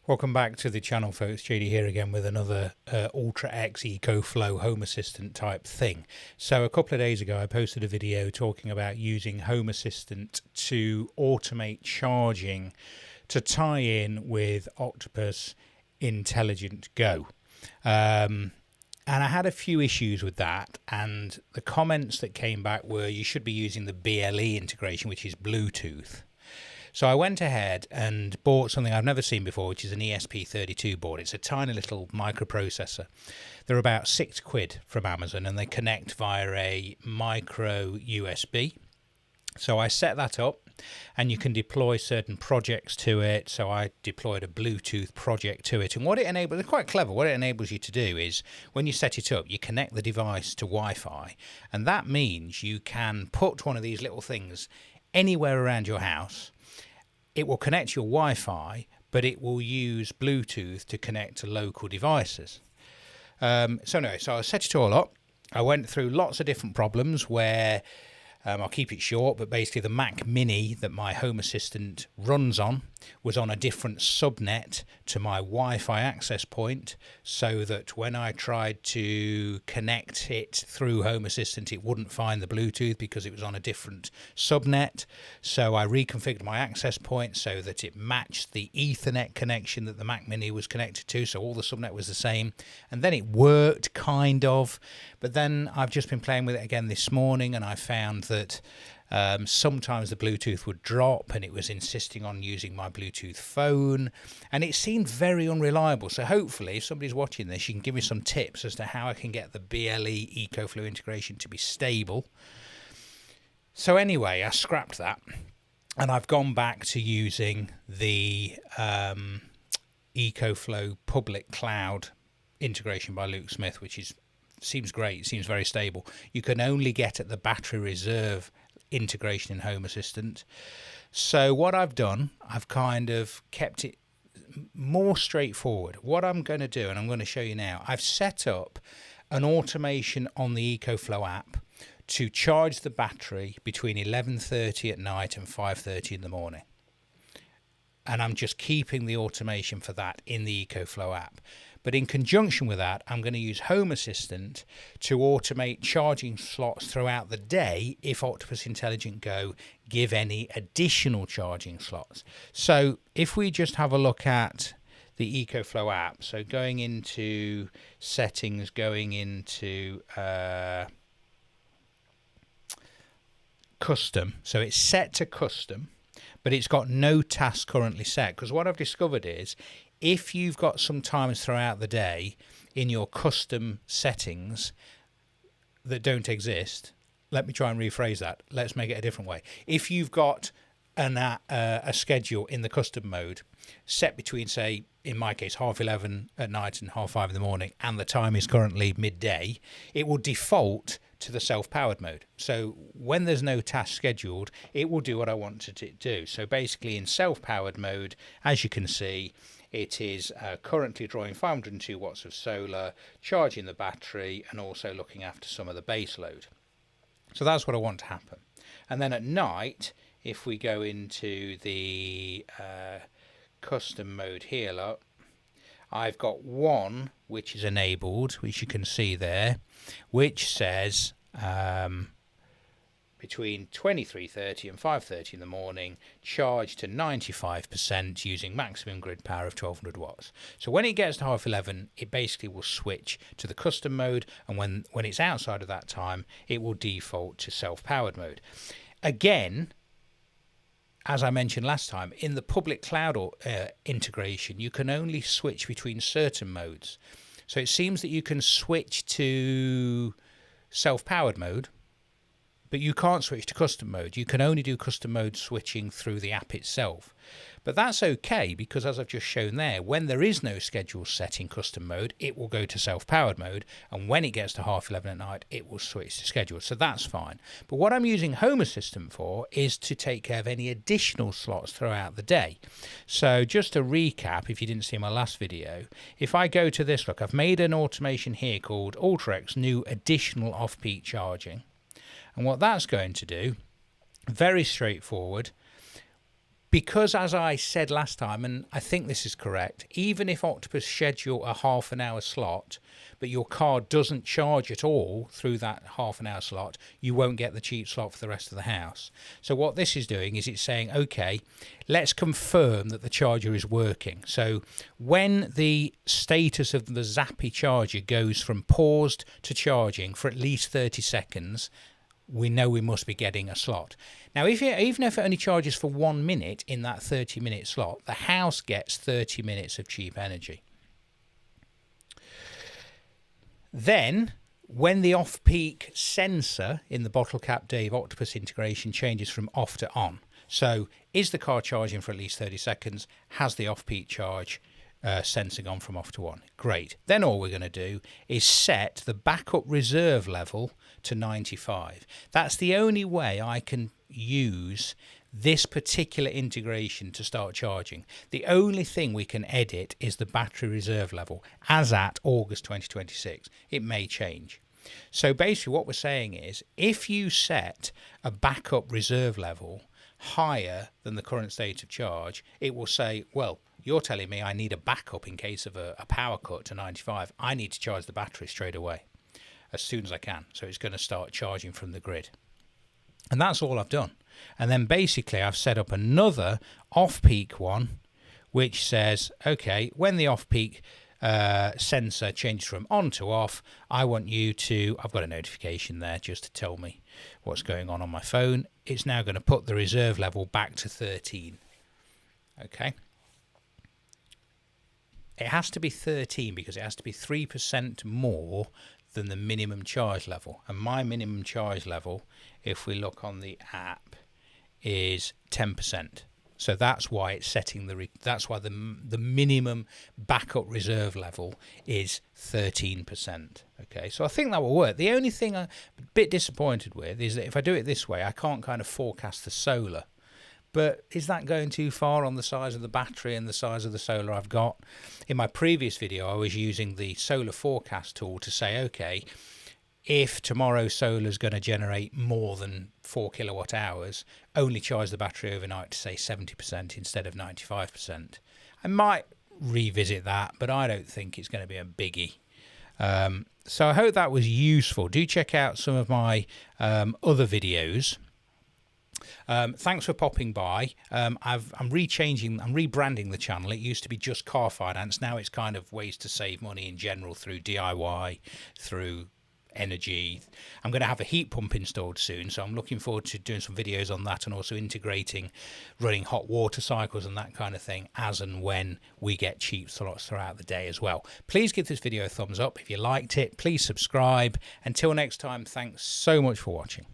Welcome back to the channel, folks. JD here again with another Ultra X EcoFlow Home Assistant type thing. So a couple of days ago I posted a video talking about using Home Assistant to automate charging to tie in with Octopus Intelligent Go. And I had a few issues with that, and the comments that came back were you should be using the BLE integration, which is Bluetooth. So I went ahead and bought something I've never seen before, which is an ESP32 board. It's a tiny little microprocessor. They're about £6 from Amazon, and they connect via a micro USB. So I set that up, and you can deploy certain projects to it. So I deployed a Bluetooth project to it, and what it enables, it's quite clever. What it enables you to do is when you set it up, you connect the device to Wi-Fi, and that means you can put one of these little things anywhere around your house. It will connect your Wi-Fi, but it will use Bluetooth to connect to local devices. So I set it all up. I went through lots of different problems where I'll keep it short, but basically the Mac Mini that my Home Assistant runs on was on a different subnet to my Wi-Fi access point, so that when I tried to connect it through Home Assistant, it wouldn't find the Bluetooth because it was on a different subnet. So I reconfigured my access point so that it matched the Ethernet connection that the Mac Mini was connected to, so all the subnet was the same, and then it worked kind of. But then I've just been playing with it again this morning, and I found that sometimes the Bluetooth would drop, and it was insisting on using my Bluetooth phone, and it seemed very unreliable. So hopefully if somebody's watching this, you can give me some tips as to how I can get the BLE EcoFlow integration to be stable. So anyway, I scrapped that, and I've gone back to using the EcoFlow public cloud integration by Luke Smith, which seems great. It seems very stable. You can only get at the battery reserve integration in Home Assistant. So what I've done, I've kind of kept it more straightforward. What I'm going to do, and I'm going to show you now, I've set up an automation on the EcoFlow app to charge the battery between 11:30 at night and 5:30 in the morning. And I'm just keeping the automation for that in the EcoFlow app. But in conjunction with that, I'm going to use Home Assistant to automate charging slots throughout the day if Octopus Intelligent Go give any additional charging slots. So if we just have a look at the EcoFlow app, so going into settings, going into custom, so it's set to custom, but it's got no task currently set, because what I've discovered is if you've got some times throughout the day in your custom settings that don't exist, let me try and rephrase that. Let's make it a different way. If you've got a schedule in the custom mode set between, say, in my case, 11:30 at night and 5:30 in the morning, and the time is currently midday, it will default to the self-powered mode. So when there's no task scheduled, it will do what I want it to do. So basically in self-powered mode, as you can see, it is currently drawing 502 watts of solar, charging the battery, and also looking after some of the base load. So that's what I want to happen. And then at night, if we go into the custom mode here, look, I've got one which is enabled, which you can see there, which says between 23:30 and 5:30 in the morning, charge to 95% using maximum grid power of 1200 watts. So when it gets to 11:30, it basically will switch to the custom mode, and when it's outside of that time, it will default to self-powered mode. Again, as I mentioned last time, in the public cloud integration, you can only switch between certain modes. So it seems that you can switch to self-powered mode, but you can't switch to custom mode. You can only do custom mode switching through the app itself. But that's okay, because as I've just shown there, when there is no schedule set in custom mode, it will go to self-powered mode, and when it gets to 11:30 at night, it will switch to schedule. So that's fine. But what I'm using Home Assistant for is to take care of any additional slots throughout the day. So just to recap, if you didn't see my last video, if I go to this, look, I've made an automation here called Ultra X New Additional Off-Peak Charging. And what that's going to do, very straightforward, Because, as I said last time, and I think this is correct, even if Octopus schedule a half an hour slot, but your car doesn't charge at all through that half an hour slot, you won't get the cheap slot for the rest of the house. So what this is doing is it's saying, okay, let's confirm that the charger is working. So when the status of the Zappy charger goes from paused to charging for at least 30 seconds, we know we must be getting a slot. Now, even if it only charges for 1 minute in that 30-minute slot, the house gets 30 minutes of cheap energy. Then, when the off-peak sensor in the bottle cap Dave Octopus integration changes from off to on, so is the car charging for at least 30 seconds? Has the off-peak charge sensor gone from off to on? Great. Then all we're going to do is set the backup reserve level to 95. That's the only way I can use this particular integration to start charging. The only thing we can edit is the battery reserve level as at August 2026. It may change. So basically what we're saying is, if you set a backup reserve level higher than the current state of charge, it will say, well, you're telling me I need a backup in case of a power cut to 95. I need to charge the battery straight away as soon as I can. So it's going to start charging from the grid. And that's all I've done. And then basically I've set up another off-peak one, which says, okay, when the off-peak sensor changes from on to off, I want you to, I've got a notification there just to tell me what's going on my phone. It's now going to put the reserve level back to 13. Okay. It has to be 13 because it has to be 3% more than the minimum charge level. And my minimum charge level, if we look on the app, is 10%. So that's why it's setting that's why the minimum backup reserve level is 13%. Okay, so I think that will work. The only thing I'm a bit disappointed with is that if I do it this way, I can't kind of forecast the solar. But is that going too far on the size of the battery and the size of the solar I've got? In my previous video, I was using the solar forecast tool to say, okay, if tomorrow's solar is going to generate more than 4 kilowatt hours, only charge the battery overnight to say 70% instead of 95%. I might revisit that, but I don't think it's going to be a biggie. So I hope that was useful. Do check out some of my other videos. Thanks for popping by. I'm rebranding the channel. It used to be just car finance. Now it's kind of ways to save money in general through DIY, through energy. I'm going to have a heat pump installed soon, so I'm looking forward to doing some videos on that and also integrating running hot water cycles and that kind of thing as and when we get cheap slots throughout the day as well. Please give this video a thumbs up if you liked it. Please subscribe. Until next time, thanks so much for watching.